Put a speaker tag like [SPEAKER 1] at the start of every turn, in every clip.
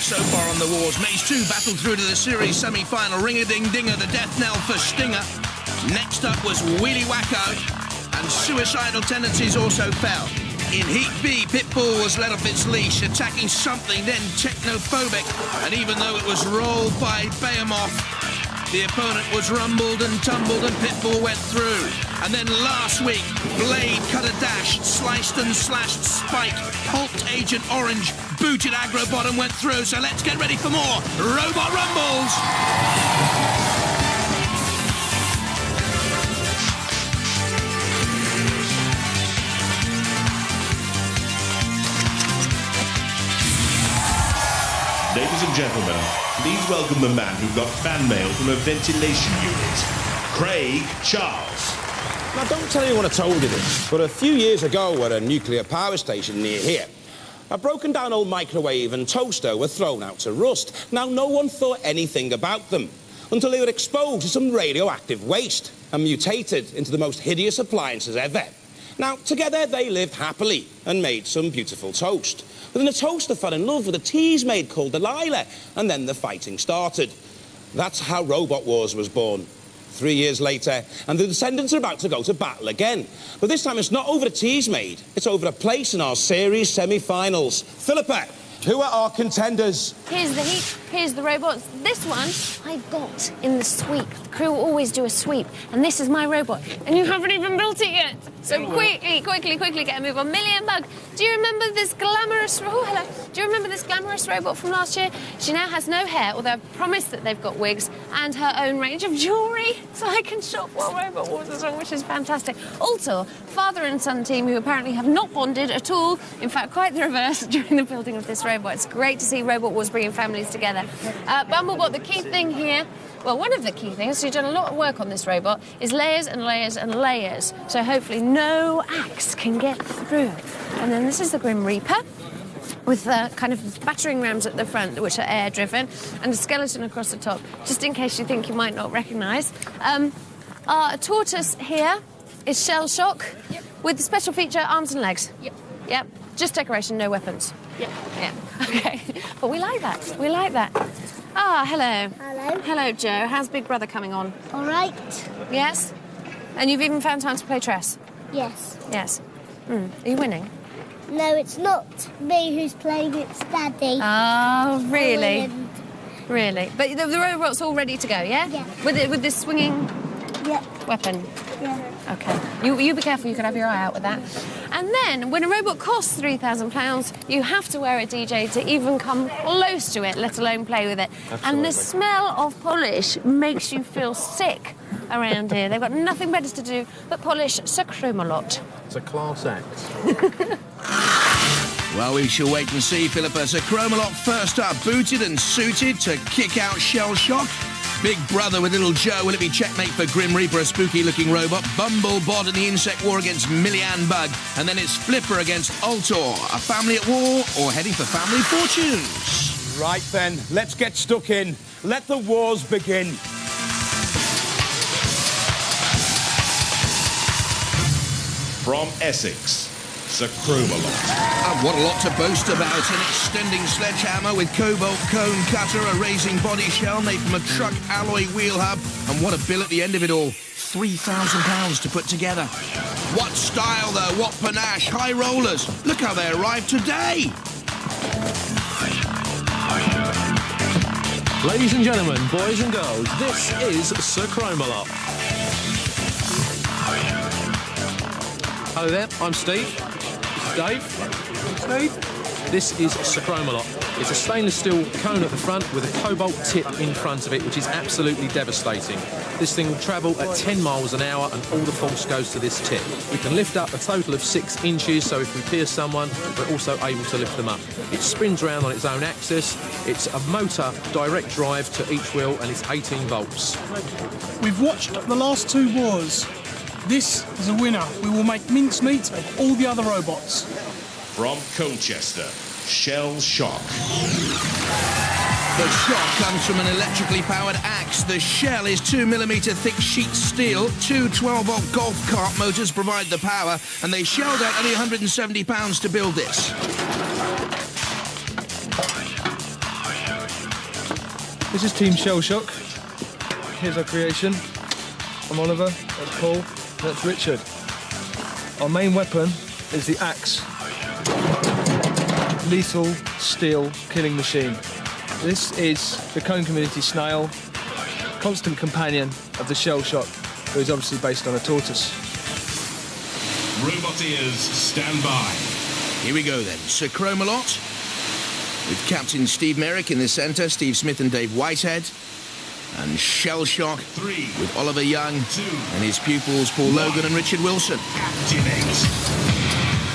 [SPEAKER 1] so far on the wars. Maze 2 battled through to the series semi-final. Ring-a-ding-dinger, the death knell for Stinger. Next up was Wheelie Wacko, and Suicidal Tendencies also fell. In Heat B, Pitbull was let off its leash, attacking something, then Technophobic, and even though it was rolled by Behemoth, the opponent was rumbled and tumbled and Pitbull went through. And then last week, Blade cut a dash, sliced and slashed Spike, pulped Agent Orange, booted Aggro Bottom, went through. So let's get ready for more Robot Rumbles!
[SPEAKER 2] Ladies and gentlemen, please welcome the man who got fan mail from a ventilation unit, Craig Charles.
[SPEAKER 3] Now, don't tell anyone I told you this, but a few years ago at a nuclear power station near here, a broken down old microwave and toaster were thrown out to rust. Now, no one thought anything about them until they were exposed to some radioactive waste and mutated into the most hideous appliances ever. Now, together they lived happily and made some beautiful toast. But then the toaster fell in love with a tease maid called Delilah, and then the fighting started. That's how Robot Wars was born. 3 years later, and the descendants are about to go to battle again. But this time it's not over a tease maid, it's over a place in our series semi-finals. Philippa, who are our contenders?
[SPEAKER 4] Here's the Heat, here's the robots. This one I've got in the sweep. The crew will always do a sweep, and this is my robot. And you haven't even built it yet. So quickly get a move on. Million Bug, do you remember this glamorous... Oh, hello. Do you remember this glamorous robot from last year? She now has no hair, although I've promised that they've got wigs, and her own range of jewellery, so I can shop while Robot Wars is on, which is fantastic. Also, father and son team who apparently have not bonded at all. In fact, quite the reverse during the building of this robot. It's great to see Robot Wars bringing families together. Bumblebot, the key thing here, well, one of the key things, so you've done a lot of work on this robot, is layers and layers and layers. So hopefully no axe can get through. And then this is the Grim Reaper, with kind of battering rams at the front, which are air-driven, and a skeleton across the top, just in case you think you might not recognise. Our tortoise here is Shell Shock, with the special feature arms and legs. Yep. Just decoration, no weapons. Yeah. Okay. But we like that. We like that. Ah, hello.
[SPEAKER 5] Hello.
[SPEAKER 4] Hello, Joe. How's Big Brother coming on?
[SPEAKER 5] All right.
[SPEAKER 4] Yes? And you've even found time to play chess?
[SPEAKER 5] Yes.
[SPEAKER 4] Yes. Are you winning?
[SPEAKER 5] No, it's not me who's playing, it's Daddy.
[SPEAKER 4] Oh, really?
[SPEAKER 5] And...
[SPEAKER 4] Really? But the robot's all ready to go, yeah?
[SPEAKER 5] Yeah.
[SPEAKER 4] With this swinging weapon?
[SPEAKER 5] Yeah.
[SPEAKER 4] OK. You be careful, you could have your eye out with that. And then, when a robot costs £3,000, you have to wear a DJ to even come close to it, let alone play with it. Absolutely. And the smell of polish makes you feel sick around here. They've got nothing better to do but polish Sir Chromalot.
[SPEAKER 6] It's a class act.
[SPEAKER 1] Well, we shall wait and see, Philippa. Sir Chromalot first up, booted and suited to kick out Shell Shock. Big Brother with Little Joe. Will it be checkmate for Grim Reaper, a spooky-looking robot? Bumblebot in the insect war against Millian Bug. And then it's Flipper against Ultor. A family at war or heading for family fortunes?
[SPEAKER 3] Right then, let's get stuck in. Let the wars begin.
[SPEAKER 2] From Essex, Sir Chromalot.
[SPEAKER 1] And what a lot to boast about. An extending sledgehammer with cobalt cone cutter, a raising body shell made from a truck alloy wheel hub, and what a bill at the end of it all. £3,000 to put together. What style, though? What panache? High rollers. Look how they arrived today.
[SPEAKER 6] Ladies and gentlemen, boys and girls, this is Sir Chromalot. Hello there, I'm Steve. This is Dave. This is Sir Chromalot. It's a stainless steel cone at the front with a cobalt tip in front of it, which is absolutely devastating. This thing will travel at 10 miles an hour and all the force goes to this tip. We can lift up a total of 6 inches, so if we pierce someone, we're also able to lift them up. It spins around on its own axis. It's a motor direct drive to each wheel and it's 18 volts.
[SPEAKER 7] We've watched the last 2 wars. This is a winner. We will make mincemeat of all the other robots.
[SPEAKER 2] From Colchester, Shell Shock.
[SPEAKER 1] The shock comes from an electrically powered axe. The shell is 2mm thick sheet steel. 2 12-volt golf cart motors provide the power, and they shelled out only £170 to build this.
[SPEAKER 6] This is Team Shell Shock. Here's our creation. I'm Oliver, that's Paul, that's Richard. Our main weapon is the axe. Lethal steel killing machine. This is the cone community snail, constant companion of the Shell Shock, who is obviously based on a tortoise.
[SPEAKER 2] Robot ears, stand by.
[SPEAKER 1] Here we go then. Sir Chromalot, with Captain Steve Merrick in the centre, Steve Smith and Dave Whitehead, and Shell Shock
[SPEAKER 2] 3
[SPEAKER 1] with Oliver Young
[SPEAKER 2] 2
[SPEAKER 1] and his pupils Paul Logan and Richard Wilson.
[SPEAKER 2] Activate.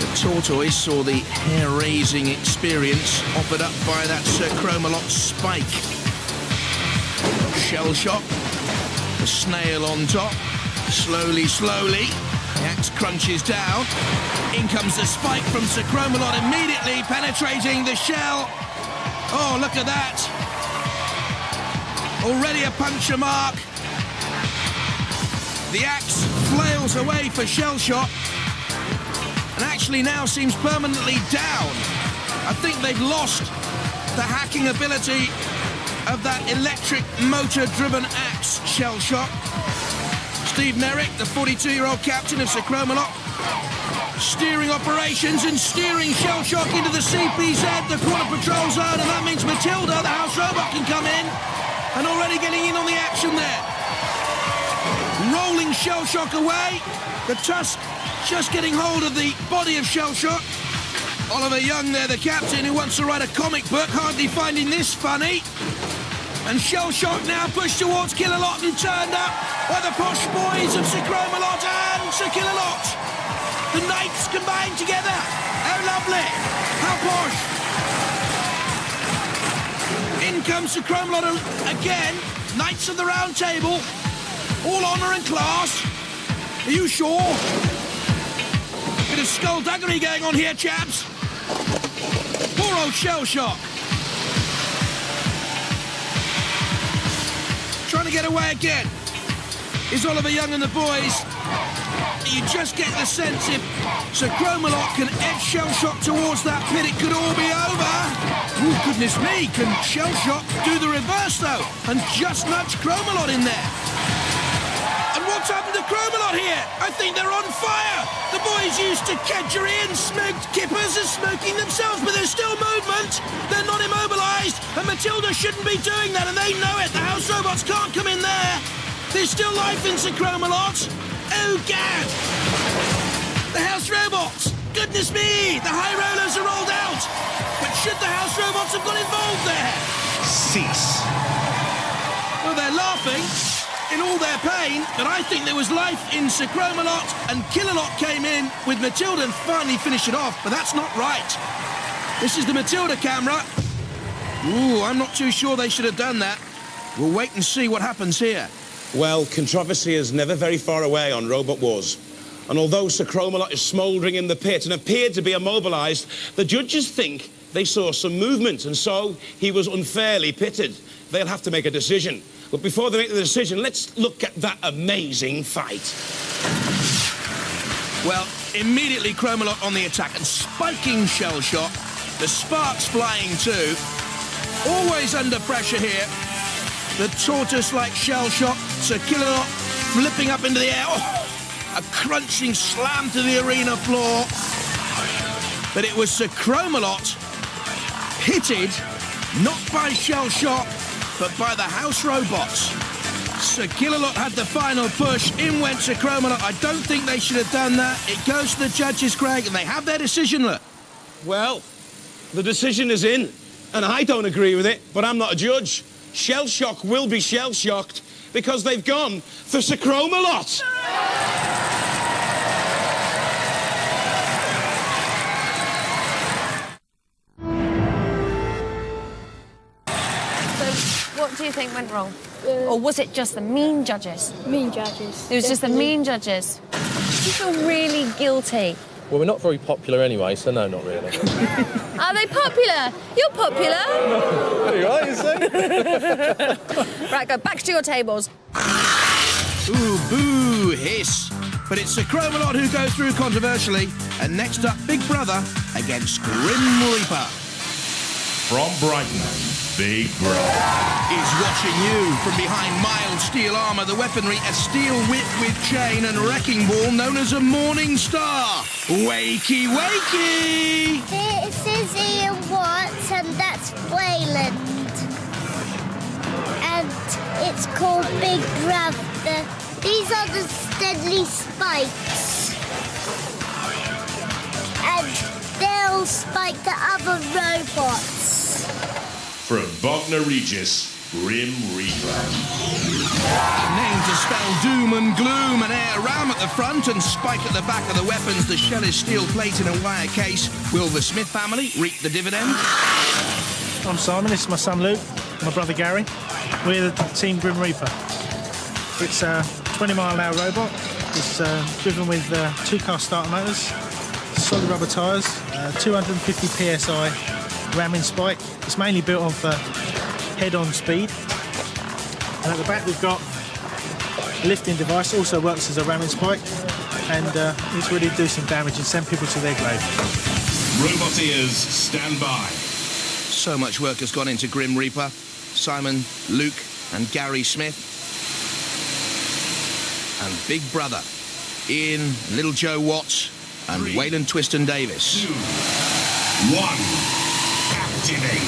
[SPEAKER 1] The tortoise saw the hair-raising experience offered up by that Sir Chromalot spike. Shell Shock, the snail on top, slowly, the axe crunches down. In comes the spike from Sir Chromalot, immediately penetrating the shell. Oh, look at that. Already a puncture mark. The axe flails away for Shell Shock and actually now seems permanently down. I think they've lost the hacking ability of that electric motor-driven axe, Shell Shock. Steve Merrick, the 42-year-old captain of Sir Chromalot, steering operations and steering Shell Shock into the CPZ, the quarter patrol zone, and that means Matilda, the house robot, can come in and already getting in on the action there. Rolling Shell Shock away, the tusk just getting hold of the body of Shell Shock. Oliver Young there, the captain, who wants to write a comic book, hardly finding this funny. And Shell Shock now pushed towards Killalot and turned up by the posh boys of Sir Chromalot and Sir Killalot. The knights combined together. How lovely. How posh. In comes Sir Chromalot again. Knights of the Round Table. All honour and class. Are you sure? Bit of skullduggery going on here, chaps. Poor old Shell Shock. Trying to get away again. Is Oliver Young and the boys. You just get the sense if Sir Chromalot can edge Shell Shock towards that pit, it could all be over. Oh, goodness me, can Shell Shock do the reverse, though, and just nudge Chromalot in there? And what's happened to Chromalot here? I think they're on fire. The boys used to kedgeree and smoked kippers and smoking themselves, but there's still movement. They're not immobilised, and Matilda shouldn't be doing that, and they know it. The house robots can't come in there. There's still life in Sir Chromalot. Oh, gad! The house robots! Goodness me! The high rollers are rolled out! But should the house robots have got involved there?
[SPEAKER 2] Cease.
[SPEAKER 1] Well, they're laughing in all their pain, but I think there was life in Sir Chromalot, and Killalot came in with Matilda and finally finished it off, but that's not right. This is the Matilda camera. Ooh, I'm not too sure they should have done that. We'll wait and see what happens here.
[SPEAKER 3] Well, controversy is never very far away on Robot Wars. And although Sir Chromalot is smouldering in the pit and appeared to be immobilised, the judges think they saw some movement, and so he was unfairly pitted. They'll have to make a decision. But before they make the decision, let's look at that amazing fight.
[SPEAKER 1] Well, immediately Chromalot on the attack and spiking Shell Shock. The sparks flying too. Always under pressure here. The tortoise-like Shell Shock, Sir Killalot flipping up into the air. Oh, a crunching slam to the arena floor. But it was Sir Chromalot pitted, not by Shell Shock, but by the house robots. Sir Killalot had the final push. In went Sir Chromalot. I don't think they should have done that. It goes to the judges, Craig, and they have their decision, look.
[SPEAKER 3] Well, the decision is in, and I don't agree with it, but I'm not a judge. Shell Shock will be shell-shocked because they've gone for Sir Chromalot.
[SPEAKER 4] So, what do you think went wrong? Or was it just the mean judges?
[SPEAKER 5] Mean judges.
[SPEAKER 4] It was just the mean judges. Do you feel really guilty?
[SPEAKER 6] Well, we're not very popular anyway, so no, not really.
[SPEAKER 4] Are they popular? You're popular.
[SPEAKER 6] There you are, you see?
[SPEAKER 4] Right, go back to your tables.
[SPEAKER 1] Ooh, boo, hiss. But it's Sir Chromalot who goes through controversially. And next up, Big Brother against Grim Reaper.
[SPEAKER 2] From Brighton, Big Brother
[SPEAKER 1] is watching you from behind mild steel armour, the weaponry, a steel whip with chain and wrecking ball known as a Morning Star. Wakey, wakey!
[SPEAKER 5] This is Ian Watts and that's Wayland. And it's called Big Brother. These are the deadly spikes. And they'll spike the other robots.
[SPEAKER 2] from Wagner Regis, Grim Reaper.
[SPEAKER 1] Named to spell doom and gloom, an air ram at the front and spike at the back of the weapons. The shell is steel plate in a wire case. Will the Smith family reap the dividend?
[SPEAKER 8] I'm Simon, this is my son Luke, my brother Gary. We're the team Grim Reaper. It's a 20-mile-an-hour robot. It's driven with 2-car starter motors, solid rubber tyres, 250 psi ramming spike. It's mainly built of head-on speed. And at the back we've got a lifting device, also works as a ramming spike, and it's ready to do some damage and send people to their grave.
[SPEAKER 2] Robot ears, stand by.
[SPEAKER 1] So much work has gone into Grim Reaper. Simon, Luke and Gary Smith. And Big Brother, Ian, Little Joe Watts and Wayland Twiston Davis.
[SPEAKER 2] 2, 1, activate.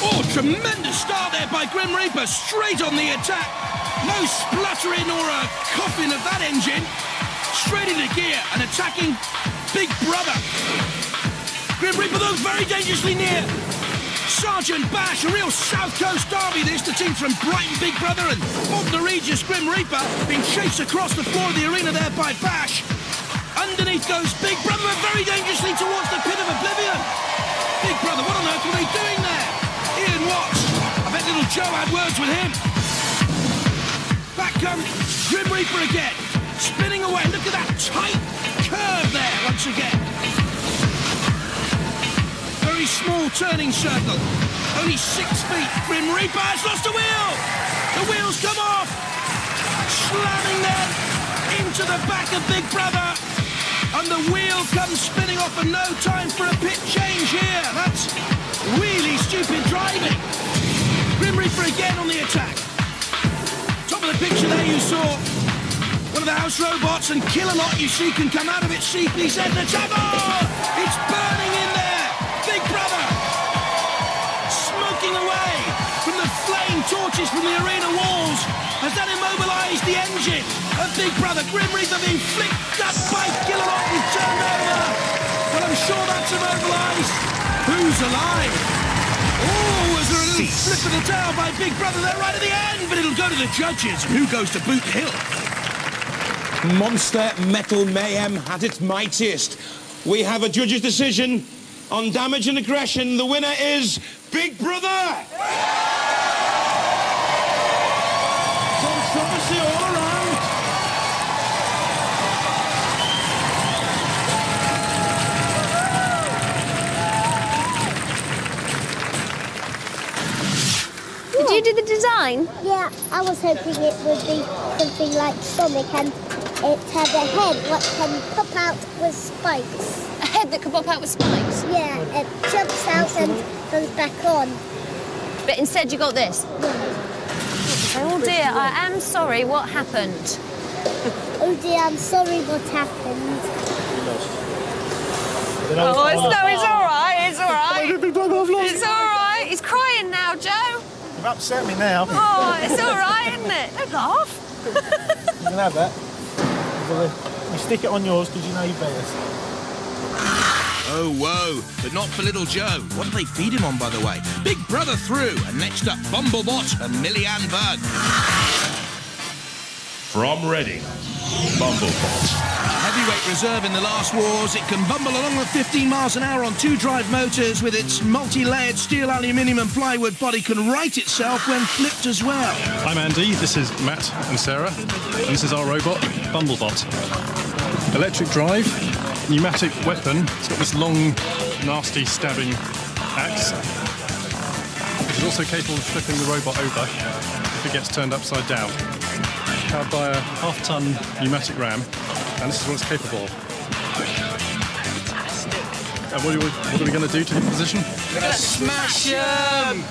[SPEAKER 1] Oh, tremendous start there by Grim Reaper, straight on the attack. No spluttering or a coughing of that engine. Straight into gear and attacking Big Brother. Grim Reaper, though, very dangerously near. Sergeant Bash, a real South Coast derby this. The team from Brighton, Big Brother, and Wagner Regis, Grim Reaper, being chased across the floor of the arena there by Bash. Underneath goes Big Brother, very dangerously towards the pit of oblivion. Big Brother, what on earth were they doing there? Ian Watts, I bet Little Joe had words with him. Back comes Grim Reaper again, spinning away. Look at that tight curve there once again. Very small turning circle, only 6 feet. Grim Reaper has lost a wheel. The wheels come off, slamming them into the back of Big Brother. And the wheel comes spinning off, and no time for a pit change here. That's really stupid driving. Grim Reaper again on the attack. Top of the picture there you saw one of the house robots, and Kill-A-Lot you see can come out of its CP's head and attack. Oh, it's burning in there. Big Brother smoking away from the flame torches from the arena walls. Has that immobilised the engine of Big Brother? Grim Reaper being flicked up by Kill-A-Lot and turned over. Well, I'm sure that's immobilised. Who's alive? Oh, was there a little flip of the tail by Big Brother there right at the end? But it'll go to the judges. And who goes to Boot Hill?
[SPEAKER 3] Monster Metal Mayhem at its mightiest. We have a judge's decision on damage and aggression. The winner is Big Brother! Controversy all around.
[SPEAKER 4] Did you do the design?
[SPEAKER 5] Yeah, I was hoping it would be something like Sonic and it had a head that can pop out with spikes.
[SPEAKER 4] A head that could pop out with spikes?
[SPEAKER 5] Yeah, it jumps out and goes back on.
[SPEAKER 4] But instead you got this?
[SPEAKER 5] Yeah.
[SPEAKER 4] Oh dear, I am sorry, what happened?
[SPEAKER 5] Oh dear, I'm sorry what happened.
[SPEAKER 4] Oh, it's all right, it's all right. It's all right, he's crying now, Joe.
[SPEAKER 8] You've upset me now.
[SPEAKER 4] Oh, it's all right, isn't it? Don't laugh.
[SPEAKER 8] You can have that. You stick it on yours because you know you better.
[SPEAKER 1] Oh, whoa, but not for Little Joe. What do they feed him on, by the way? Big Brother through, and next up, Bumblebot and Millyanne Berg.
[SPEAKER 2] From Reading, Bumblebot.
[SPEAKER 1] Heavyweight reserve in the last wars, it can bumble along at 15 miles an hour on 2-drive motors. With its multi-layered steel, aluminium and plywood body, can right itself when flipped as well.
[SPEAKER 9] I'm Andy, this is Matt and Sarah, and this is our robot, Bumblebot. Electric drive, pneumatic weapon. It's got this long, nasty stabbing axe. It's also capable of flipping the robot over if it gets turned upside down. Powered by a half-ton pneumatic ram, and this is what it's capable of. And what are we going to do to the position?
[SPEAKER 1] Smash him!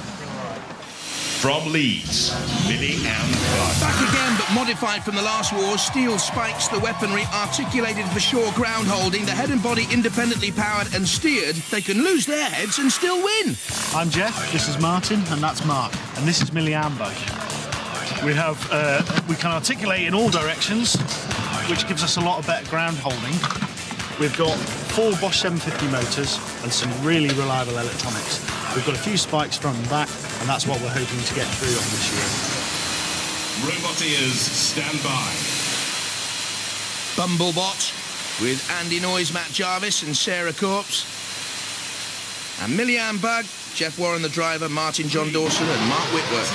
[SPEAKER 2] From Leeds, Millie and Bud.
[SPEAKER 1] Back again, but modified from the last war. Steel spikes, the weaponry articulated for shore ground holding. The head and body independently powered and steered. They can lose their heads and still win.
[SPEAKER 8] I'm Jeff, this is Martin, and that's Mark. And this is Millie Ambo. We can articulate in all directions, which gives us a lot of better ground holding. We've got 4 Bosch 750 motors and some really reliable electronics. We've got a few spikes front and back, and that's what we're hoping to get through on this year.
[SPEAKER 2] Robot ears, stand by.
[SPEAKER 1] Bumblebot with Andy Noyes, Matt Jarvis and Sarah Corpse. And Millie Ann Bug, Jeff Warren the driver, Martin John Dawson and Mark Whitworth.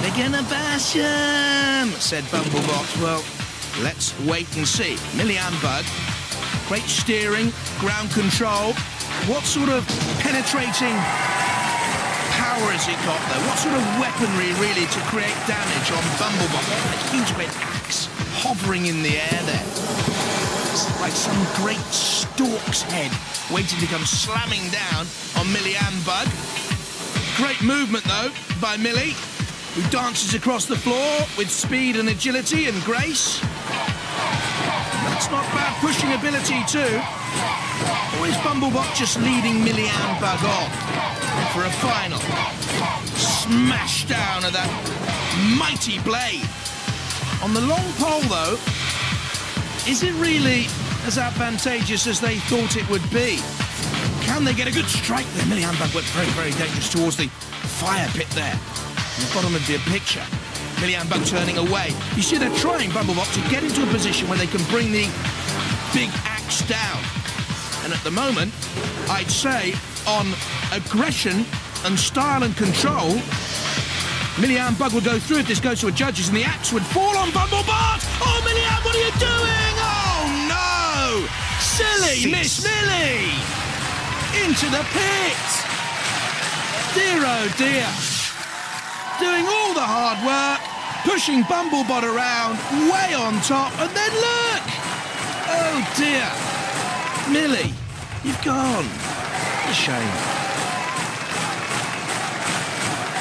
[SPEAKER 1] They're gonna bash 'em, said Bumblebot. Well, let's wait and see. Millie Ann Bug, great steering, ground control. What sort of penetrating power has it got there? What sort of weaponry really to create damage on Bumblebot? A huge red axe hovering in the air there. It's like some great stork's head waiting to come slamming down on Millie Ann Bug. Great movement though by Millie, who dances across the floor with speed and agility and grace. That's not bad pushing ability too. Or is Bumblebot just leading Millie Ann Bug on for a final smash down of that mighty blade? On the long pole though, is it really as advantageous as they thought it would be? Can they get a good strike there? Millie Ann Bug went very, very dangerous towards the fire pit there. In the bottom of the picture. Millie Ann Bug turning away. You see they're trying, Bumblebot, to get into a position where they can bring the big axe down. And at the moment, I'd say on aggression and style and control, Millie Ann Bug would go through if this goes to a judges and the axe would fall on Bumblebot. Oh, Millie Ann, what are you doing? Oh, no! Silly Miss Millie! Into the pit! Dear, oh dear. Doing all the hard work, pushing Bumblebot around, way on top, and then look! Oh dear. Millie, you've gone. What a shame.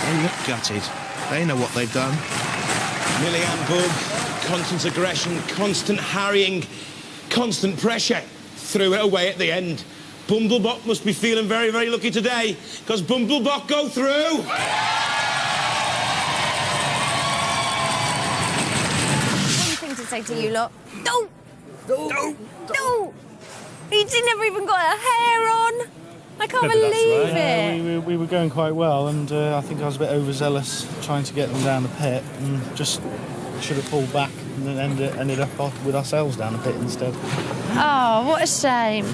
[SPEAKER 1] They look gutted. They know what they've done.
[SPEAKER 3] Millie Ann Bug, constant aggression, constant harrying, constant pressure. Threw it away at the end. Bumblebot must be feeling very, very lucky today, because Bumblebot go through.
[SPEAKER 4] One thing to say to you lot. No! No! No! He's never even got a hair on. I can't believe it.
[SPEAKER 8] We were going quite well, and I think I was a bit overzealous trying to get them down the pit, and just should have pulled back and then ended up with ourselves down the pit instead.
[SPEAKER 4] Oh, what a shame.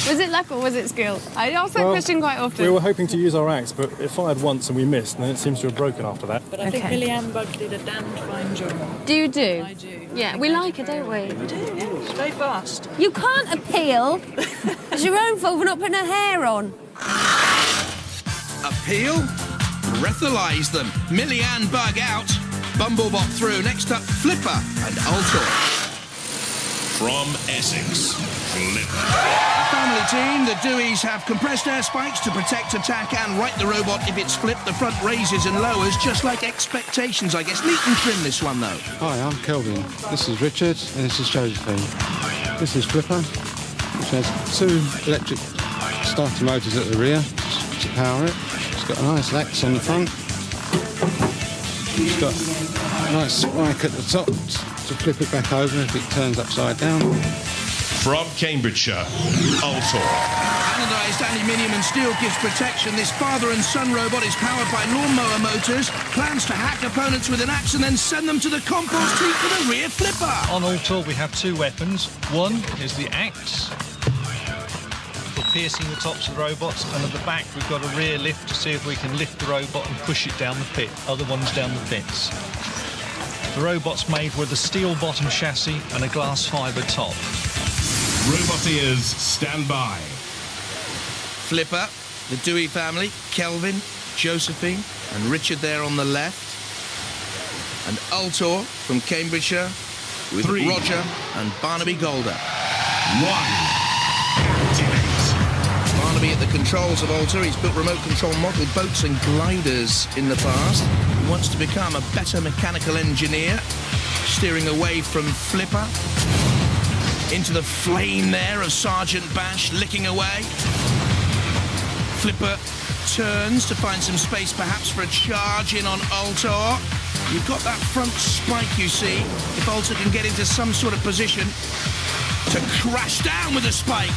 [SPEAKER 4] Was it luck or was it skill? I ask that question quite often.
[SPEAKER 9] We were hoping to use our axe, but it fired once and we missed, and then it seems to have broken after that.
[SPEAKER 10] But I think Millie Ann Bug did a damned fine job.
[SPEAKER 4] Do you do?
[SPEAKER 10] I do.
[SPEAKER 4] Yeah, we like her, don't we?
[SPEAKER 10] We do, yeah. It's very fast.
[SPEAKER 4] You can't appeal. It's your own fault for not putting her hair on.
[SPEAKER 1] Appeal? Breathalyse them. Millie Ann Bug out. Bumblebot through. Next up, Flipper and Altor.
[SPEAKER 2] From Essex, Flipper.
[SPEAKER 1] A family team, the Deweys have compressed air spikes to protect, attack and right the robot if it's flipped. The front raises and lowers, just like expectations, I guess. Neat and trim, this one, though.
[SPEAKER 11] Hi, I'm Kelvin. This is Richard, and this is Josephine. This is Flipper, which has 2 electric starter motors at the rear to power it. It's got a nice axe on the front. It's got a nice spike at the top to flip it back over if it turns upside down.
[SPEAKER 2] From Cambridgeshire, Altor.
[SPEAKER 1] Anodised aluminium and steel gives protection. This father and son robot is powered by lawnmower motors. Plans to hack opponents with an axe and then send them to the compost heap for the rear flipper.
[SPEAKER 12] On Altor we have 2 weapons. One is the axe for piercing the tops of the robots, and at the back we've got a rear lift to see if we can lift the robot and push it down the pit. Other ones down the pits. The robot's made with a steel bottom chassis and a glass fibre top.
[SPEAKER 2] Robot ears, stand by.
[SPEAKER 1] Flipper, the Dewey family, Kelvin, Josephine and Richard there on the left. And Altor from Cambridgeshire with
[SPEAKER 2] 3,
[SPEAKER 1] Roger and Barnaby Golder. Barnaby at the controls of Alter. He's built remote control model boats and gliders in the past. He wants to become a better mechanical engineer, steering away from Flipper. Into the flame there of Sergeant Bash, licking away. Flipper turns to find some space perhaps for a charge in on Altor. You've got that front spike, you see. If Altor can get into some sort of position to crash down with the spike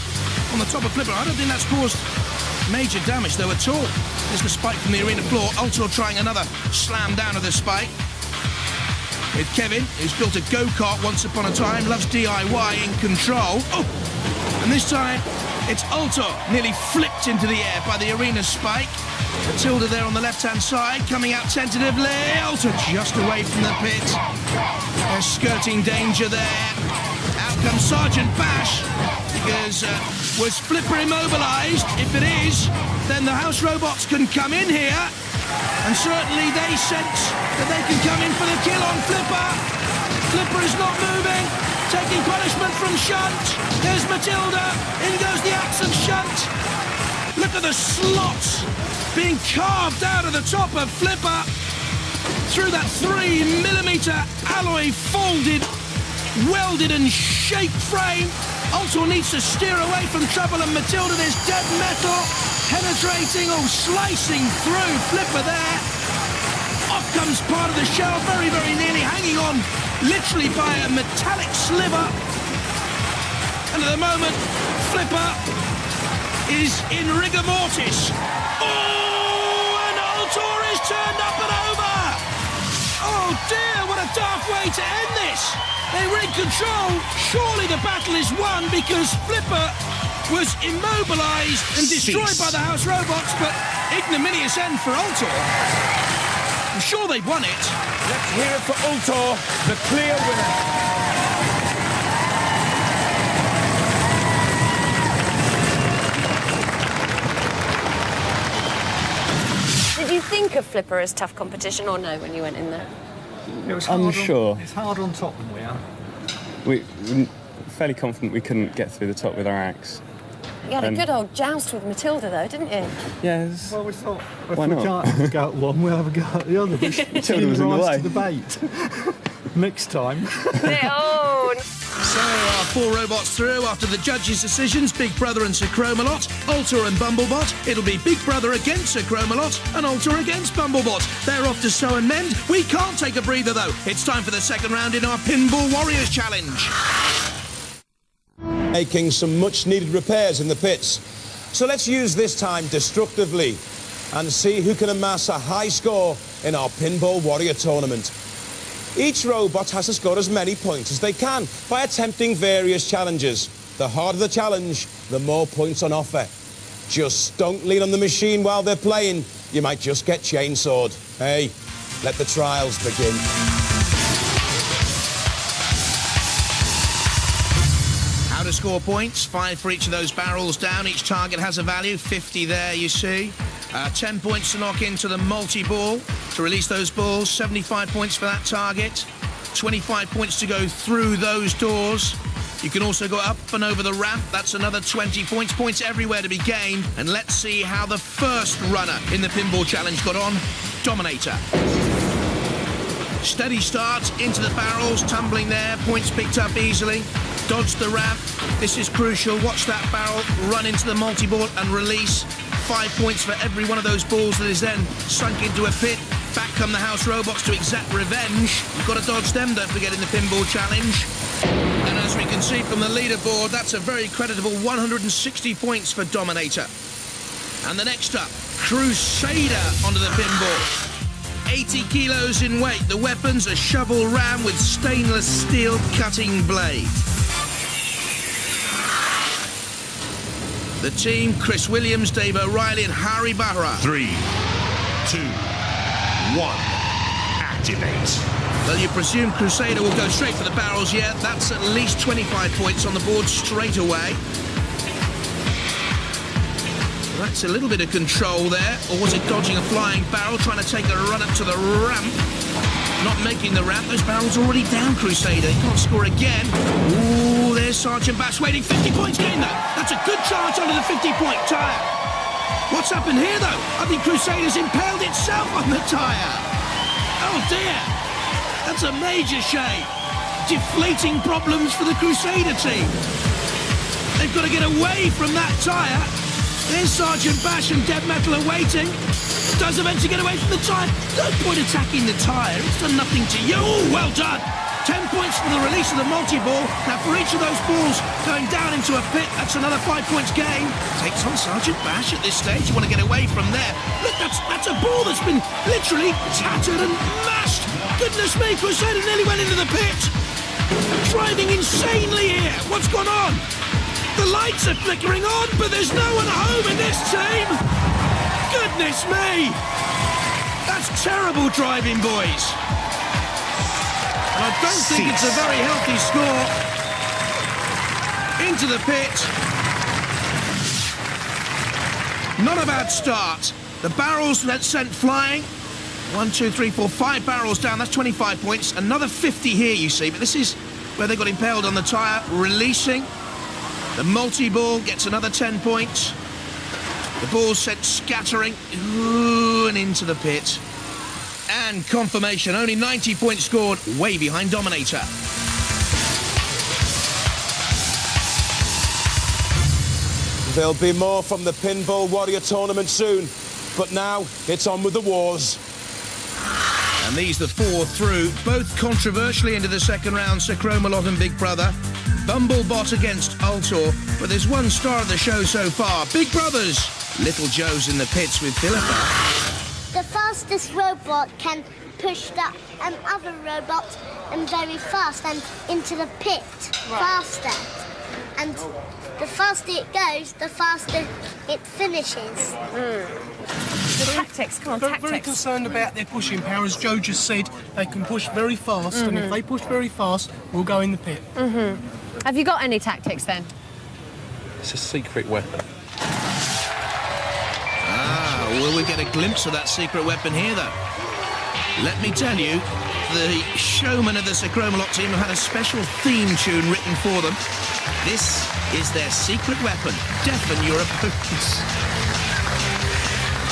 [SPEAKER 1] on the top of Flipper. I don't think that's caused major damage, though, at all. There's the spike from the arena floor. Altor trying another slam down of the spike. With Kevin, who's built a go-kart once upon a time, loves DIY, in control. Oh! And this time, it's Altor nearly flipped into the air by the arena spike. Matilda there on the left-hand side, coming out tentatively. Altor just away from the pit. They're skirting danger there. Out comes Sergeant Bash, because was Flipper immobilised? If it is, then the house robots can come in here, and certainly they sense that they can come in for the kill on Flipper. Flipper is not moving, taking punishment from Shunt. There's Matilda, in goes the axe of Shunt. Look at the slots being carved out of the top of Flipper through that 3mm alloy folded, welded and shaped frame. Altor needs to steer away from trouble, and Matilda, there's dead metal penetrating or slicing through Flipper there. Off comes part of the shell, very, very nearly hanging on literally by a metallic sliver. And at the moment, Flipper is in rigor mortis. Oh, and Altor is turned up and over. Oh dear, what a dark way to end this. They were in control. Surely the battle is won, because Flipper was immobilised and destroyed by the house robots, but ignominious end for Altor. I'm sure they've won it.
[SPEAKER 3] Let's hear it for Altor, the clear winner.
[SPEAKER 4] Did you think of Flipper as tough competition or no when you went in there?
[SPEAKER 12] It was hard
[SPEAKER 13] unsure.
[SPEAKER 12] It's hard on top than we are.
[SPEAKER 13] We're fairly confident we couldn't get through the top with our axe.
[SPEAKER 4] You had a good old joust with Matilda, though, didn't you?
[SPEAKER 13] Yes.
[SPEAKER 12] Well, we thought if
[SPEAKER 13] Why
[SPEAKER 12] we
[SPEAKER 13] not?
[SPEAKER 12] can't go at one, we'll have a go at the other.
[SPEAKER 13] Matilda was in the way.
[SPEAKER 12] To the bait. Next time.
[SPEAKER 4] Oh.
[SPEAKER 1] So our 4 robots through after the judges' decisions: Big Brother and Sir Chromalot, Altor and Bumblebot. It'll be Big Brother against Sir Chromalot and Altor against Bumblebot. They're off to sew and mend. We can't take a breather, though. It's time for the second round in our Pinball Warriors Challenge.
[SPEAKER 3] Making some much-needed repairs in the pits. So let's use this time destructively and see who can amass a high score in our Pinball Warrior tournament. Each robot has to score as many points as they can by attempting various challenges. The harder the challenge, the more points on offer. Just don't lean on the machine while they're playing. You might just get chainsawed. Hey, let the trials begin.
[SPEAKER 1] How to score points: 5 for each of those barrels down. Each target has a value, 50 there, you see. 10 points to knock into the multi-ball to release those balls. 75 points for that target. 25 points to go through those doors. You can also go up and over the ramp. That's another 20 points. Points everywhere to be gained. And let's see how the first runner in the Pinball Challenge got on. Dominator. Steady start into the barrels, tumbling there. Points picked up easily. Dodge the ramp. This is crucial. Watch that barrel run into the multi-ball and release. 5 points for every one of those balls that is then sunk into a pit. Back come the house robots to exact revenge. You've got to dodge them, don't forget, in the Pinball Challenge. And as we can see from the leaderboard, that's a very creditable 160 points for Dominator. And the next up, Crusader onto the pinball. 80 kilos in weight. The weapons, a shovel ram with stainless steel cutting blade. The team: Chris Williams, Dave O'Reilly and Harry Bahra.
[SPEAKER 2] 3, 2, 1, activate.
[SPEAKER 1] Well, you presume Crusader will go straight for the barrels, yeah. That's at least 25 points on the board straight away. That's a little bit of control there. Or was it dodging a flying barrel, trying to take a run up to the ramp? Not making the ramp. Those barrels already down, Crusader. He can't score again. Ooh, there's Sergeant Bash waiting. 50 points gained, though. That's a good charge onto the 50-point tyre. What's happened here, though? I think Crusaders impaled itself on the tyre. Oh, dear. That's a major shame. Deflating problems for the Crusader team. They've got to get away from that tyre. There's Sergeant Bash and Dead Metal are waiting. Does eventually get away from the tyre. No point attacking the tyre. It's done nothing to you. Oh, well done. 10 points for the release of the multi-ball. Now, for each of those balls going down into a pit, that's another 5 points gain. Takes on Sergeant Bash at this stage. You want to get away from there. Look, that's a ball that's been literally tattered and mashed. Goodness me, Crusader nearly went into the pit. Driving insanely here. What's gone on? The lights are flickering on, but there's no one home in this team. Goodness me. That's terrible driving, boys. I don't think it's a very healthy score. Into the pit. Not a bad start. The barrels that sent flying. 1, 2, 3, 4, 5 barrels down. That's 25 points. Another 50 here, you see. But this is where they got impaled on the tyre. Releasing. The multi-ball gets another 10 points. The ball sent scattering. Ooh, and into the pit. And confirmation, only 90 points scored, way behind Dominator.
[SPEAKER 3] There'll be more from the Pinball Warrior tournament soon, but now it's on with the wars.
[SPEAKER 1] And these the 4 through, both controversially into the second round, Sir Chromalot and Big Brother. Bumblebot against Ultor, but there's one star of the show so far. Big Brothers, Little Joe's in the pits with Philippa.
[SPEAKER 5] The fastest robot can push that other robot very fast and into the pit faster. And the faster it goes, the faster it finishes.
[SPEAKER 4] The tactics, come on, tactics.
[SPEAKER 7] Very concerned about their pushing power. As Joe just said, they can push very fast, and if they push very fast, we'll go in the pit.
[SPEAKER 4] Have you got any tactics then?
[SPEAKER 6] It's a secret weapon.
[SPEAKER 1] Will we get a glimpse of that secret weapon here, though? Let me tell you, the showmen of the Sir Chromalot team have had a special theme tune written for them. This is their secret weapon. Deafen your opponents.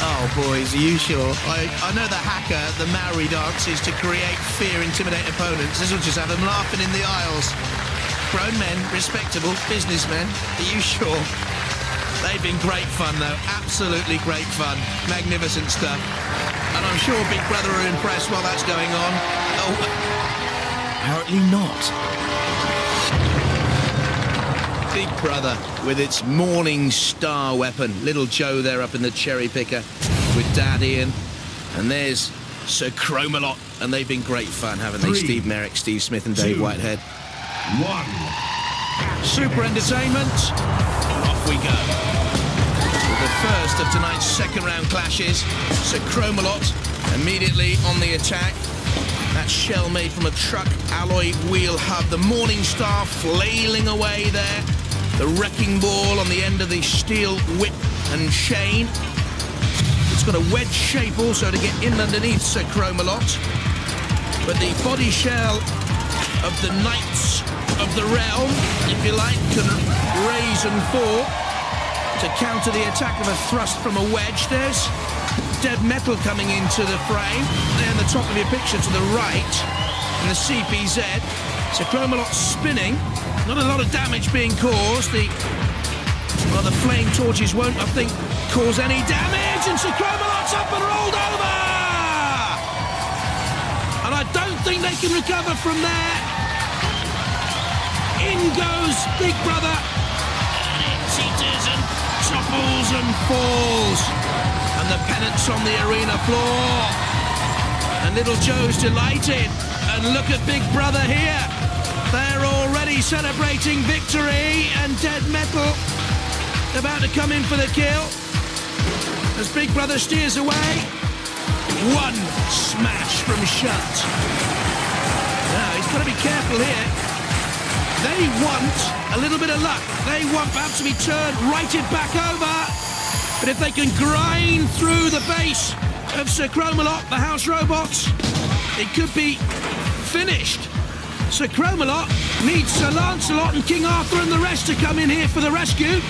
[SPEAKER 1] Oh, boys, are you sure? I know the hacker, the Maori dance is to create fear, intimidate opponents. This will just have them laughing in the aisles. Grown men, respectable businessmen. Are you sure? They've been great fun, though. Absolutely great fun. Magnificent stuff. And I'm sure Big Brother are impressed while that's going on. Oh, apparently not. Big Brother with its Morning Star weapon. Little Joe there up in the cherry picker with Dad Ian. And there's Sir Chromalot. And they've been great fun, haven't they?
[SPEAKER 2] 3,
[SPEAKER 1] Steve Merrick, Steve Smith and Dave
[SPEAKER 2] 2,
[SPEAKER 1] Whitehead.
[SPEAKER 2] 1.
[SPEAKER 1] Super entertainment. Off we go. With the first of tonight's second round clashes, Sir Chromalot immediately on the attack. That shell made from a truck alloy wheel hub. The Morning Star flailing away there. The wrecking ball on the end of the steel whip and chain. It's got a wedge shape also to get in underneath Sir Chromalot. But the body shell of the Knights of the Realm, if you like, can raise and fall to counter the attack of a thrust from a wedge. There's Dead Metal coming into the frame. There in the top of your picture to the right, in the CPZ. So Chromalot spinning. Not a lot of damage being caused. The flame torches won't, I think, cause any damage. And Sir Chromalot's up and rolled over! And I don't think they can recover from there. In goes Big Brother. And it teeters and topples and falls. And the pennant's on the arena floor. And Little Joe's delighted. And look at Big Brother here. They're already celebrating victory. And Dead Metal about to come in for the kill. As Big Brother steers away. One smash from Shunt. Now, he's got to be careful here. They want a little bit of luck. They want perhaps to be turned, righted back over. But if they can grind through the base of Sir Chromalot, the house robots, it could be finished. Sir Cromalot needs Sir Lancelot and King Arthur and the rest to come in here for the rescue.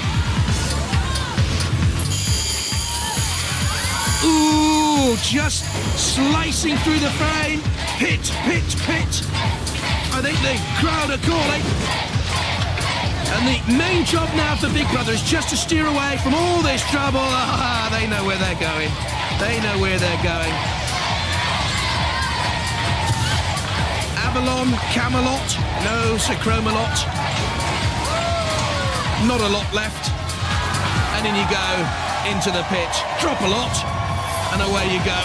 [SPEAKER 1] Ooh, just slicing through the frame. Pit, pit, pit. I think the crowd are calling. And the main job now for Big Brother is just to steer away from all this trouble. Ah, they know where they're going. They know where they're going. Avalon, Camelot, no Sir Cromalot. Not a lot left. And in you go, into the pit. Drop a lot, and away you go.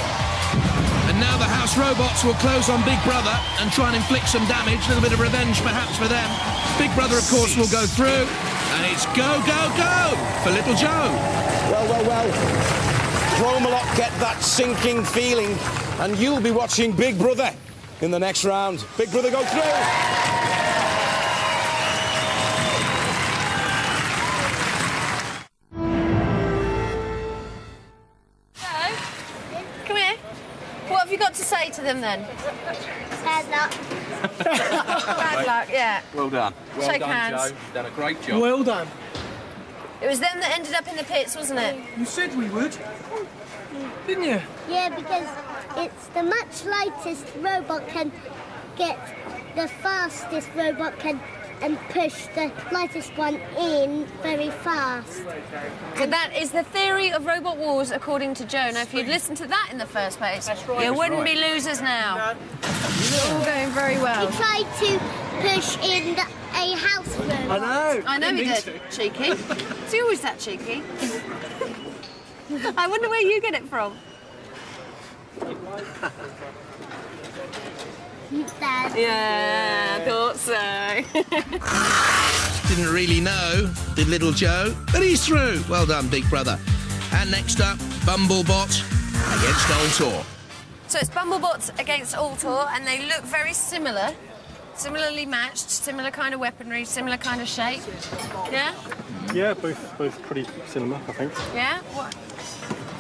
[SPEAKER 1] And now the house robots will close on Big Brother and try and inflict some damage, a little bit of revenge perhaps for them. Big Brother, of course, will go through, and it's go, go, go for Little Joe.
[SPEAKER 3] Well, well, well. Cromalot, get that sinking feeling, and you'll be watching Big Brother in the next round. Big Brother go through.
[SPEAKER 4] Come here. What have you got to say to them then?
[SPEAKER 5] Bad luck.
[SPEAKER 4] Bad luck, yeah.
[SPEAKER 14] Well done.
[SPEAKER 4] Shake hands.
[SPEAKER 14] Joe. Done a great job.
[SPEAKER 7] Well done.
[SPEAKER 4] It was them that ended up in the pits, wasn't it?
[SPEAKER 7] You said we would, didn't you?
[SPEAKER 5] Yeah, because it's the much lightest robot can get the fastest robot can and push the lightest one in very fast.
[SPEAKER 4] So that is the theory of Robot Wars according to Joe. Now, if you'd listened to that in the first place, you wouldn't be losers now. It's all going very well.
[SPEAKER 5] He tried to push in a house robot.
[SPEAKER 4] I know he did. Cheeky. Is he always that cheeky? I wonder where you get it from.
[SPEAKER 5] Dad.
[SPEAKER 4] Yeah, I thought so.
[SPEAKER 1] Didn't really know, did Little Joe, but he's through. Well done, Big Brother. And next up, Bumblebot against Ultor.
[SPEAKER 4] So it's Bumblebots against Ultor, and they look very similar. Similarly matched, similar kind of weaponry, similar kind of shape. Yeah?
[SPEAKER 9] Yeah, both pretty similar, I think.
[SPEAKER 4] Yeah? What?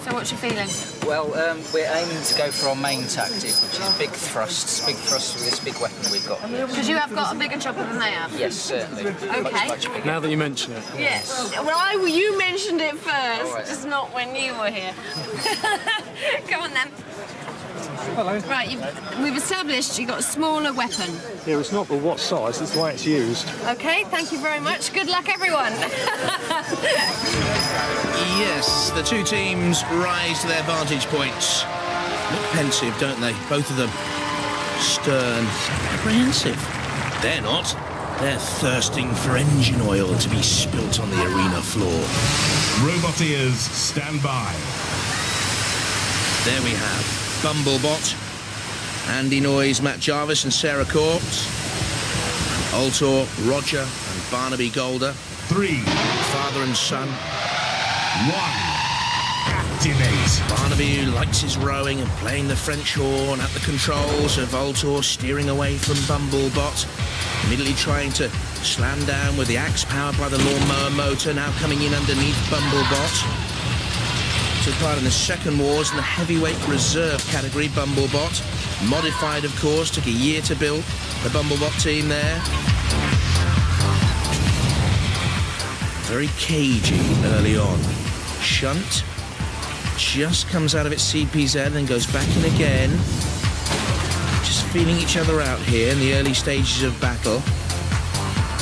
[SPEAKER 4] So what's your feeling?
[SPEAKER 14] Well, we're aiming to go for our main tactic, which is big thrusts with this big weapon we've got here.
[SPEAKER 4] Because you have got a bigger chopper than they have?
[SPEAKER 14] Yes, certainly.
[SPEAKER 4] Okay.
[SPEAKER 14] Much bigger.
[SPEAKER 8] Now that you mention it.
[SPEAKER 4] Yes. Well, you mentioned it first,
[SPEAKER 14] All right.
[SPEAKER 4] just not when you were here. Come on then.
[SPEAKER 9] Hello.
[SPEAKER 4] Right, we've established you've got a smaller weapon.
[SPEAKER 9] Yeah, it's not the what size, it's the way it's used.
[SPEAKER 4] Okay, thank you very much. Good luck, everyone.
[SPEAKER 1] Yes, the two teams rise to their vantage points. Look pensive, don't they? Both of them. Stern, apprehensive. They're not. They're thirsting for engine oil to be spilt on the arena floor.
[SPEAKER 2] Roboteers, stand by.
[SPEAKER 1] There we have Bumblebot, Andy Noyes, Matt Jarvis and Sarah Corpse, Ultor, Roger and Barnaby Golder.
[SPEAKER 2] 3,
[SPEAKER 1] Father and son.
[SPEAKER 2] 1. Activate.
[SPEAKER 1] Barnaby, who likes his rowing and playing the French horn at the controls of Ultor, steering away from Bumblebot, immediately trying to slam down with the axe powered by the lawnmower motor, now coming in underneath Bumblebot. Took part in the second wars in the heavyweight reserve category, Bumblebot. Modified, of course, took a year to build the Bumblebot team there. Very cagey early on. Shunt just comes out of its CPZ and goes back in again. Just feeling each other out here in the early stages of battle.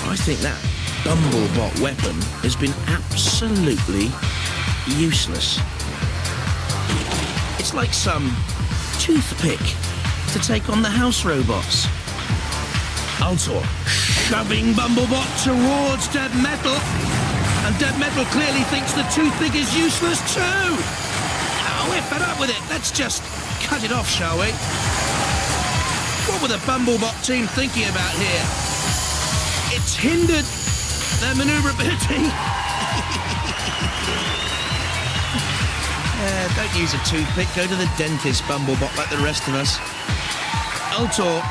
[SPEAKER 1] I think that Bumblebot weapon has been absolutely useless. It's like some toothpick to take on the house robots. Ultor shoving Bumblebot towards Dead Metal. And Dead Metal clearly thinks the toothpick is useless too. Oh, we're fed up with it. Let's just cut it off, shall we? What were the Bumblebot team thinking about here? It's hindered their manoeuvrability. Don't use a toothpick. Go to the dentist, Bumblebot, like the rest of us. Ultor.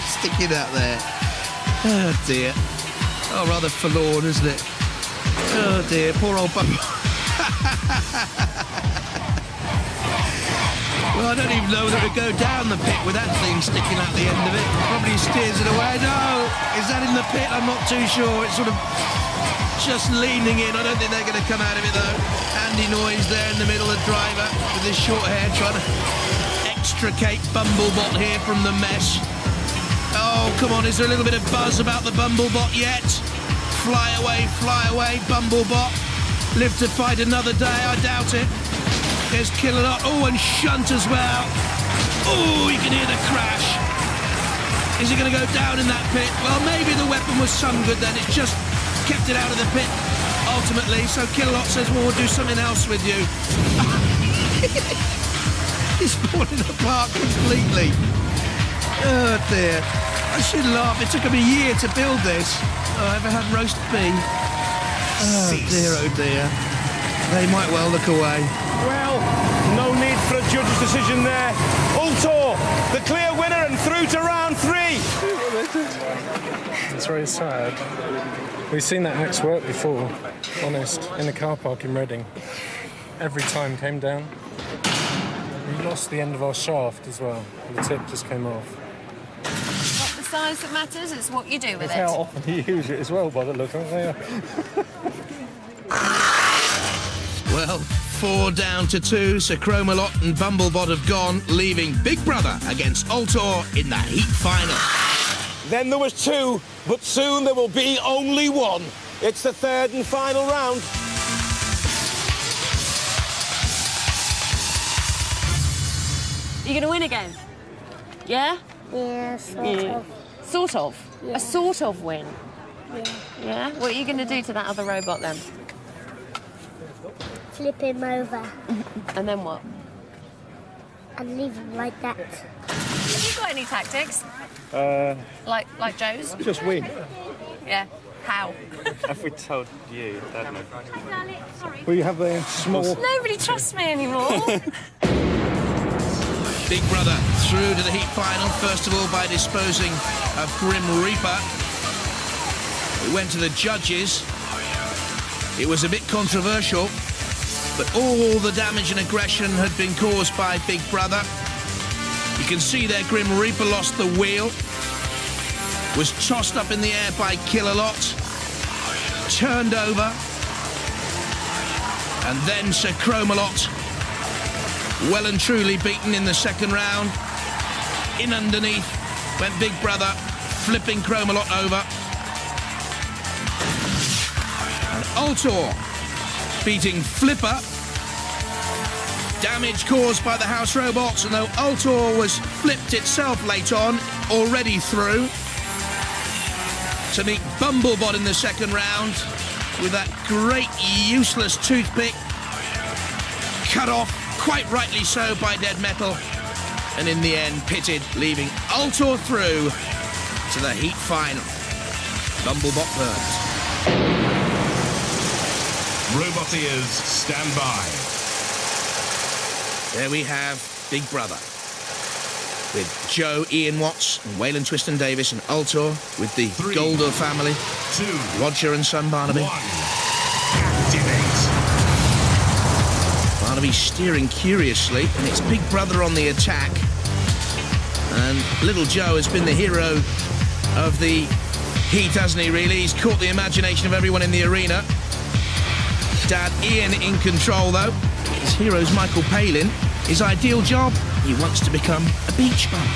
[SPEAKER 1] Sticking out there. Oh, dear. Oh, rather forlorn, isn't it? Oh, dear. Poor old Bumblebot. Well, I don't even know whether to go down the pit with that thing sticking out the end of it. Probably steers it away. No! Is that in the pit? I'm not too sure. It's sort of just leaning in. I don't think they're going to come out of it, though. Andy Noyes there in the middle, the driver, with his short hair, trying to extricate Bumblebot here from the mess. Oh, come on. Is there a little bit of buzz about the Bumblebot yet? Fly away, Bumblebot. Live to fight another day, I doubt it. There's Killalot. Oh, and Shunt as well. Oh, you can hear the crash. Is he going to go down in that pit? Well, maybe the weapon was some good then. It's just kept it out of the pit, ultimately. So Killalot says, well, we'll do something else with you. He's falling apart completely. Oh, dear. I should laugh. It took him a year to build this. Oh, I ever had roast beef? Oh, dear, oh, dear. They might well look away.
[SPEAKER 3] Well, no need for a judge's decision there. Ultor, the clear winner and through to round 3.
[SPEAKER 9] It's very sad. We've seen that axe work before, honest, in a car park in Reading. Every time came down. We lost the end of our shaft as well. The tip just came off.
[SPEAKER 4] It's not the size that matters, it's what you do with
[SPEAKER 9] It's
[SPEAKER 4] it.
[SPEAKER 9] how often you use it as well, by the look of it.
[SPEAKER 1] Well, 4 down to 2, so Chromalot and Bumblebot have gone, leaving Big Brother against Ultor in the heat final.
[SPEAKER 3] Then there was 2, but soon there will be only 1. It's the 3rd and final round.
[SPEAKER 4] You going to win again? Yeah?
[SPEAKER 5] Yeah, sort of.
[SPEAKER 4] Sort of?
[SPEAKER 5] Yeah.
[SPEAKER 4] A sort of win?
[SPEAKER 5] Yeah.
[SPEAKER 4] Yeah? What are you going to do to that other robot then?
[SPEAKER 5] Flip him over
[SPEAKER 4] And then what?
[SPEAKER 5] and leave him like that.
[SPEAKER 4] Have you got any tactics? Like Joe's?
[SPEAKER 13] Just win.
[SPEAKER 4] Yeah. How?
[SPEAKER 13] Have we told you? I don't know.
[SPEAKER 9] Will you have the small...
[SPEAKER 4] Nobody trusts me anymore.
[SPEAKER 1] Big Brother through to the heat final, first of all by disposing of Grim Reaper. We went to the judges. It was a bit controversial, but all the damage and aggression had been caused by Big Brother. You can see there Grim Reaper lost the wheel, was tossed up in the air by Killalot, turned over, and then Sir Chromalot, well and truly beaten in the second round. In underneath went Big Brother, flipping Chromalot over. And Ultor beating Flipper. Damage caused by the house robots, and though Ultor was flipped itself late on, already through. To meet Bumblebot in the second round with that great useless toothpick. Cut off, quite rightly so, by Dead Metal. And in the end, pitted, leaving Ultor through to the heat final. Bumblebot burns.
[SPEAKER 2] Robot ears, stand by.
[SPEAKER 1] There we have Big Brother, with Joe, Ian Watts, and Waylon Twiston Davis, and Ultor with the
[SPEAKER 2] 3,
[SPEAKER 1] Golder family,
[SPEAKER 2] 2,
[SPEAKER 1] Roger and son Barnaby.
[SPEAKER 2] 1. Activate.
[SPEAKER 1] Barnaby steering curiously, and it's Big Brother on the attack. And little Joe has been the hero of the heat, hasn't he, really? He's caught the imagination of everyone in the arena. Dad Ian in control, though. His hero's Michael Palin. His ideal job? He wants to become a beach bum.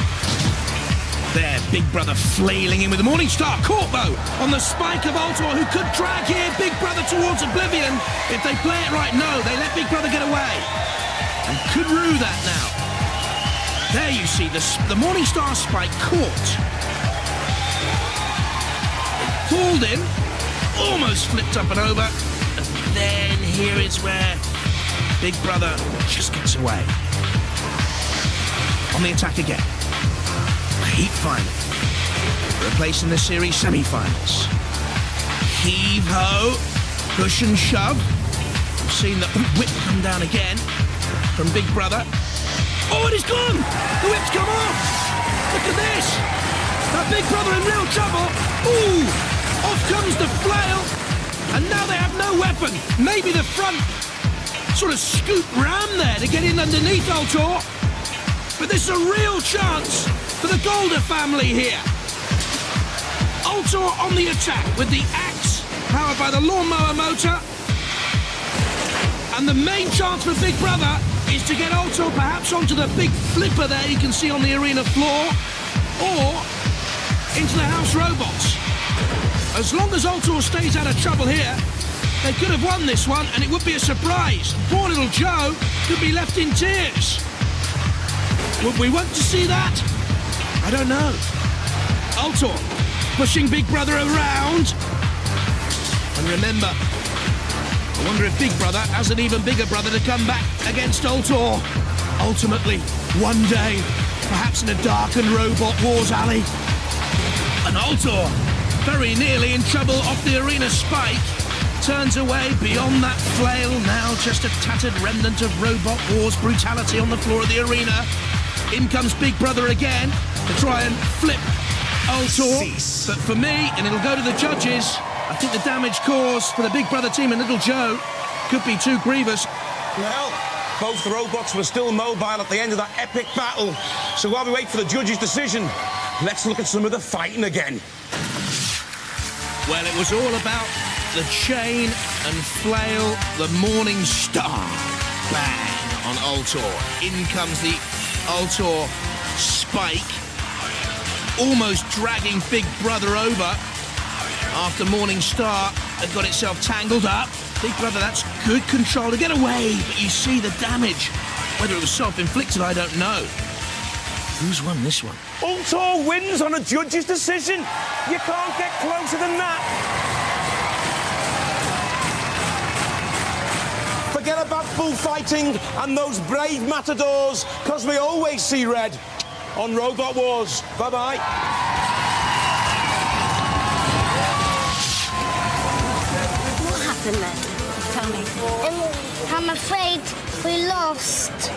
[SPEAKER 1] There, Big Brother flailing in with the Morningstar. Caught, though, on the spike of Ultor, who could drag here Big Brother towards oblivion. If they play it right, no, they let Big Brother get away. And could rue that now. There you see the Morningstar spike caught. It pulled in, almost flipped up and over. And then here is where Big Brother just gets away. On the attack again. Heat final. Replacing the series semi-finals. Heave-ho. Push and shove. We've seen the whip come down again from Big Brother. Oh, it is gone! The whip's come off! Look at this! Now Big Brother in real trouble. Ooh! Off comes the flail. And now they have no weapon. Maybe the front sort of scoop round there to get in underneath Ultor. But this is a real chance for the Golder family here. Altor on the attack with the axe, powered by the lawnmower motor. And the main chance for Big Brother is to get Altor perhaps onto the big flipper there you can see on the arena floor, or into the house robots. As long as Altor stays out of trouble here, they could have won this one, and it would be a surprise. Poor little Joe could be left in tears. Would we want to see that? I don't know. Altor pushing Big Brother around. And remember, I wonder if Big Brother has an even bigger brother to come back against Altor. Ultimately, one day, perhaps in a darkened robot wars alley. And Altor, very nearly in trouble off the arena spike, turns away beyond that flail, now just a tattered remnant of robot wars brutality on the floor of the arena. In comes Big Brother again to try and flip Altor. But for me, and it'll go to the judges, I think the damage caused for the Big Brother team and little Joe could be too grievous.
[SPEAKER 3] Well, both robots were still mobile at the end of that epic battle. So while we wait for the judge's decision, let's look at some of the fighting again.
[SPEAKER 1] Well, it was all about the chain and flail, the Morning Star. Bang on Altor. In comes the Altor spike, almost dragging Big Brother over after Morning Star had got itself tangled up. Big Brother, that's good control to get away, but you see the damage. Whether it was self-inflicted, I don't know. Who's won this one?
[SPEAKER 3] Altor wins on a judge's decision. You can't get closer than that. Forget about bullfighting and those brave matadors, because we always see red on Robot Wars. Bye-bye.
[SPEAKER 5] What happened then?
[SPEAKER 4] Tell me.
[SPEAKER 5] I'm afraid we lost.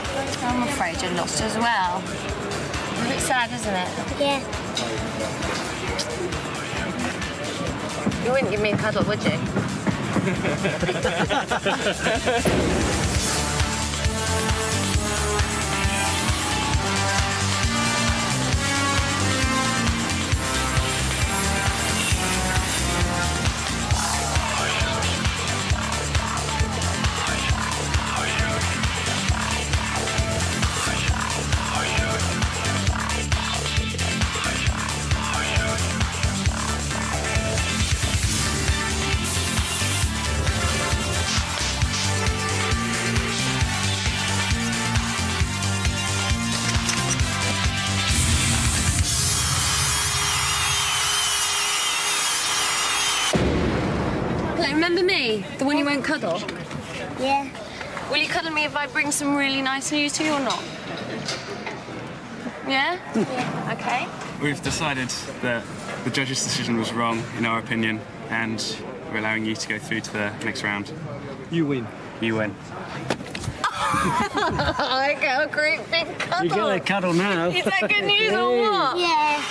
[SPEAKER 4] I'm afraid you lost as well. It's a bit sad, isn't it?
[SPEAKER 5] Yeah.
[SPEAKER 4] You wouldn't give me a cuddle, would you? Remember me? The one you won't cuddle?
[SPEAKER 5] Yeah.
[SPEAKER 4] Will you cuddle me if I bring some really nice news to you or not? Yeah? Yeah. Okay.
[SPEAKER 13] We've decided that the judge's decision was wrong, in our opinion, and we're allowing you to go through to the next round.
[SPEAKER 12] You win.
[SPEAKER 13] You win.
[SPEAKER 4] I get a great big cuddle.
[SPEAKER 12] You get a cuddle now.
[SPEAKER 4] Is that good news or what?
[SPEAKER 5] Yeah.